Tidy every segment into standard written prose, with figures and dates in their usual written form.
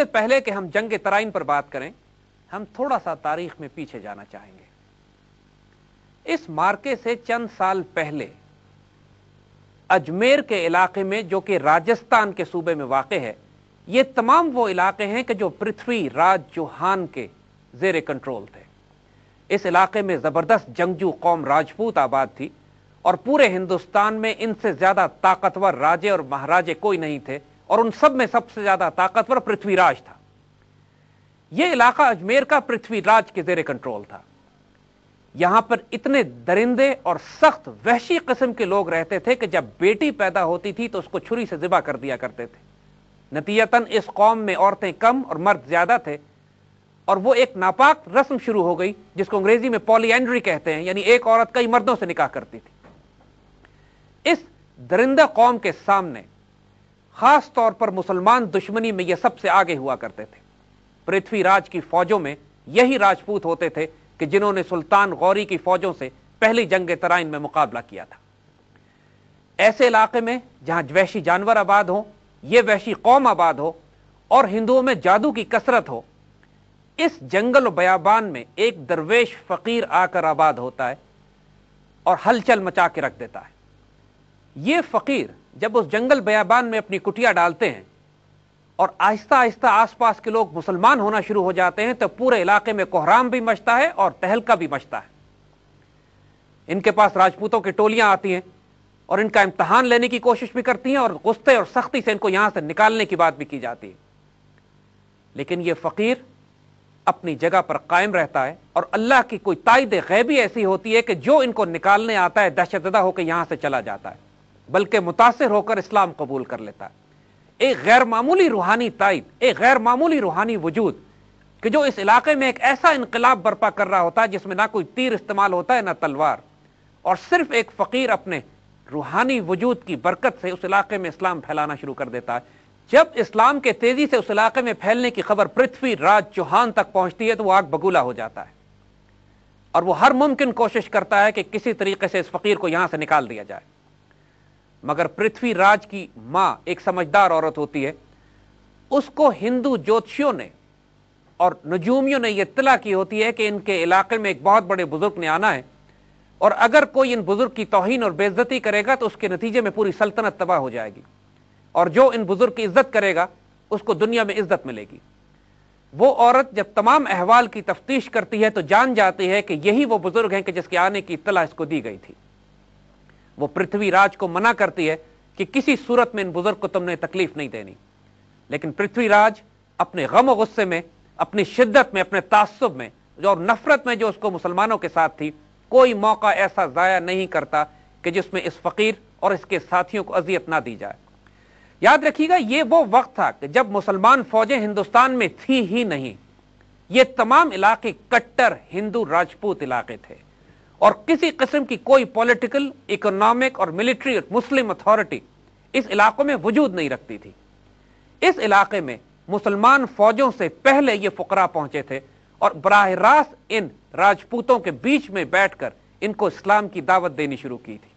پہلے کہ ہم جنگ ترائن پر بات کریں، ہم تھوڑا سا تاریخ میں پیچھے جانا چاہیں گے۔ اس مارکے سے چند سال پہلے اجمیر کے علاقے میں، جو کہ راجستھان کے صوبے میں واقع ہے، یہ تمام وہ علاقے ہیں کہ جو پرتھوی راج چوہان کے زیر کنٹرول تھے۔ اس علاقے میں زبردست جنگجو قوم راجپوت آباد تھی، اور پورے ہندوستان میں ان سے زیادہ طاقتور راجے اور مہاراجے کوئی نہیں تھے، اور ان سب میں سب سے زیادہ طاقتور پرتھوی راج تھا۔ یہ علاقہ اجمیر کا پرتھوی راج کے زیر کنٹرول تھا۔ یہاں پر اتنے درندے اور سخت وحشی قسم کے لوگ رہتے تھے کہ جب بیٹی پیدا ہوتی تھی تو اس کو چھری سے ذبح کر دیا کرتے تھے۔ نتیجتاً اس قوم میں عورتیں کم اور مرد زیادہ تھے، اور وہ ایک ناپاک رسم شروع ہو گئی جس کو انگریزی میں پولی اینڈری کہتے ہیں، یعنی ایک عورت کئی مردوں سے نکاح کرتی تھی۔ اس درندہ قوم کے سامنے خاص طور پر مسلمان دشمنی میں یہ سب سے آگے ہوا کرتے تھے۔ پرتھوی راج کی فوجوں میں یہی راجپوت ہوتے تھے کہ جنہوں نے سلطان غوری کی فوجوں سے پہلی جنگ ترائن میں مقابلہ کیا تھا۔ ایسے علاقے میں جہاں وحشی جانور آباد ہوں، یہ وحشی قوم آباد ہو، اور ہندوؤں میں جادو کی کثرت ہو، اس جنگل و بیابان میں ایک درویش فقیر آ کر آباد ہوتا ہے اور ہلچل مچا کے رکھ دیتا ہے۔ یہ فقیر جب اس جنگل بیابان میں اپنی کٹیا ڈالتے ہیں اور آہستہ آہستہ آس پاس کے لوگ مسلمان ہونا شروع ہو جاتے ہیں، تو پورے علاقے میں کوہرام بھی مچتا ہے اور تہلکہ بھی مچتا ہے۔ ان کے پاس راجپوتوں کی ٹولیاں آتی ہیں اور ان کا امتحان لینے کی کوشش بھی کرتی ہیں، اور غصے اور سختی سے ان کو یہاں سے نکالنے کی بات بھی کی جاتی ہے۔ لیکن یہ فقیر اپنی جگہ پر قائم رہتا ہے، اور اللہ کی کوئی تائید غیبی ایسی ہوتی ہے کہ جو ان کو نکالنے آتا ہے دہشت زدہ ہو کے یہاں سے چلا جاتا ہے، بلکہ متاثر ہو کر اسلام قبول کر لیتا ہے۔ ایک غیر معمولی روحانی تائید، ایک غیر معمولی روحانی وجود کہ جو اس علاقے میں ایک ایسا انقلاب برپا کر رہا ہوتا ہے جس میں نہ کوئی تیر استعمال ہوتا ہے نہ تلوار، اور صرف ایک فقیر اپنے روحانی وجود کی برکت سے اس علاقے میں اسلام پھیلانا شروع کر دیتا ہے۔ جب اسلام کے تیزی سے اس علاقے میں پھیلنے کی خبر پرتھوی راج چوہان تک پہنچتی ہے تو وہ آگ بگولا ہو جاتا ہے، اور وہ ہر ممکن کوشش کرتا ہے کہ کسی طریقے سے اس فقیر کو یہاں سے نکال دیا جائے۔ مگر پرتھوی راج کی ماں ایک سمجھدار عورت ہوتی ہے، اس کو ہندو جوتشیوں نے اور نجومیوں نے یہ اطلاع کی ہوتی ہے کہ ان کے علاقے میں ایک بہت بڑے بزرگ نے آنا ہے، اور اگر کوئی ان بزرگ کی توہین اور بے عزتی کرے گا تو اس کے نتیجے میں پوری سلطنت تباہ ہو جائے گی، اور جو ان بزرگ کی عزت کرے گا اس کو دنیا میں عزت ملے گی۔ وہ عورت جب تمام احوال کی تفتیش کرتی ہے تو جان جاتی ہے کہ یہی وہ بزرگ ہیں کہ جس کے آنے کی اطلاع اس کو دی گئی تھی۔ وہ پرتھوی راج کو منع کرتی ہے کہ کسی صورت میں ان بزرگ کو تم نے تکلیف نہیں دینی، لیکن پرتھوی راج اپنے غم و غصے میں، اپنی شدت میں، اپنے تعصب میں اور نفرت میں جو اس کو مسلمانوں کے ساتھ تھی، کوئی موقع ایسا ضائع نہیں کرتا کہ جس میں اس فقیر اور اس کے ساتھیوں کو اذیت نہ دی جائے۔ یاد رکھیے گا، یہ وہ وقت تھا کہ جب مسلمان فوجیں ہندوستان میں تھی ہی نہیں۔ یہ تمام علاقے کٹر ہندو راجپوت علاقے تھے، اور کسی قسم کی کوئی پولیٹیکل، اکنامک اور ملٹری مسلم اتھارٹی اس علاقوں میں وجود نہیں رکھتی تھی۔ اس علاقے میں مسلمان فوجوں سے پہلے یہ فقراء پہنچے تھے اور براہ راست ان راجپوتوں کے بیچ میں بیٹھ کر ان کو اسلام کی دعوت دینی شروع کی تھی۔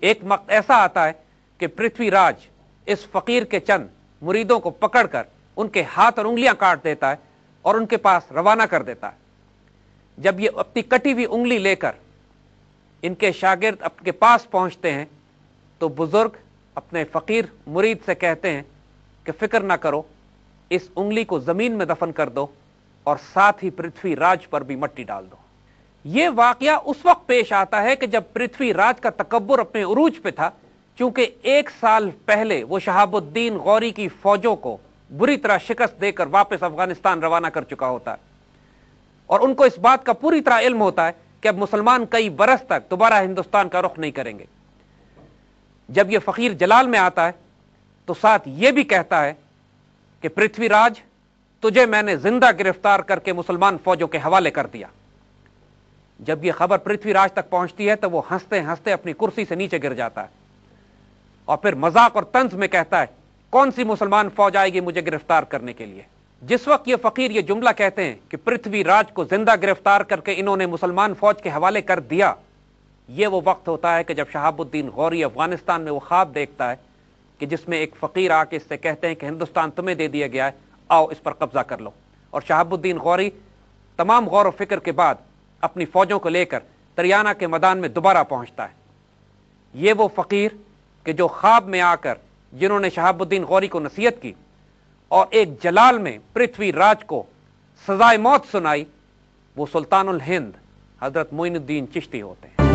ایک وقت ایسا آتا ہے کہ پرتھوی راج اس فقیر کے چند مریدوں کو پکڑ کر ان کے ہاتھ اور انگلیاں کاٹ دیتا ہے اور ان کے پاس روانہ کر دیتا ہے۔ جب یہ اپنی کٹی ہوئی انگلی لے کر ان کے شاگرد اپ کے پاس پہنچتے ہیں تو بزرگ اپنے فقیر مرید سے کہتے ہیں کہ فکر نہ کرو، اس انگلی کو زمین میں دفن کر دو اور ساتھ ہی پرتھوی راج پر بھی مٹی ڈال دو۔ یہ واقعہ اس وقت پیش آتا ہے کہ جب پرتھوی راج کا تکبر اپنے عروج پہ تھا، چونکہ 1 سال پہلے وہ شہاب الدین غوری کی فوجوں کو بری طرح شکست دے کر واپس افغانستان روانہ کر چکا ہوتا ہے، اور ان کو اس بات کا پوری طرح علم ہوتا ہے کہ اب مسلمان کئی برس تک دوبارہ ہندوستان کا رخ نہیں کریں گے۔ جب یہ فقیر جلال میں آتا ہے تو ساتھ یہ بھی کہتا ہے کہ پرتھوی راج، تجھے میں نے زندہ گرفتار کر کے مسلمان فوجوں کے حوالے کر دیا۔ جب یہ خبر پرتھوی راج تک پہنچتی ہے تو وہ ہنستے ہنستے اپنی کرسی سے نیچے گر جاتا ہے، اور پھر مذاق اور طنز میں کہتا ہے، کون سی مسلمان فوج آئے گی مجھے گرفتار کرنے کے لیے؟ جس وقت یہ فقیر یہ جملہ کہتے ہیں کہ پرتھوی راج کو زندہ گرفتار کر کے انہوں نے مسلمان فوج کے حوالے کر دیا، یہ وہ وقت ہوتا ہے کہ جب شہاب الدین غوری افغانستان میں وہ خواب دیکھتا ہے کہ جس میں ایک فقیر آ کے اس سے کہتے ہیں کہ ہندوستان تمہیں دے دیا گیا ہے، آؤ اس پر قبضہ کر لو۔ اور شہاب الدین غوری تمام غور و فکر کے بعد اپنی فوجوں کو لے کر تریانہ کے میدان میں دوبارہ پہنچتا ہے۔ یہ وہ فقیر کہ جو خواب میں آ کر جنہوں نے شہاب الدین غوری کو نصیحت کی اور ایک جلال میں پرتھوی راج کو سزائے موت سنائی، وہ سلطان الہند حضرت معین الدین چشتی ہوتے ہیں۔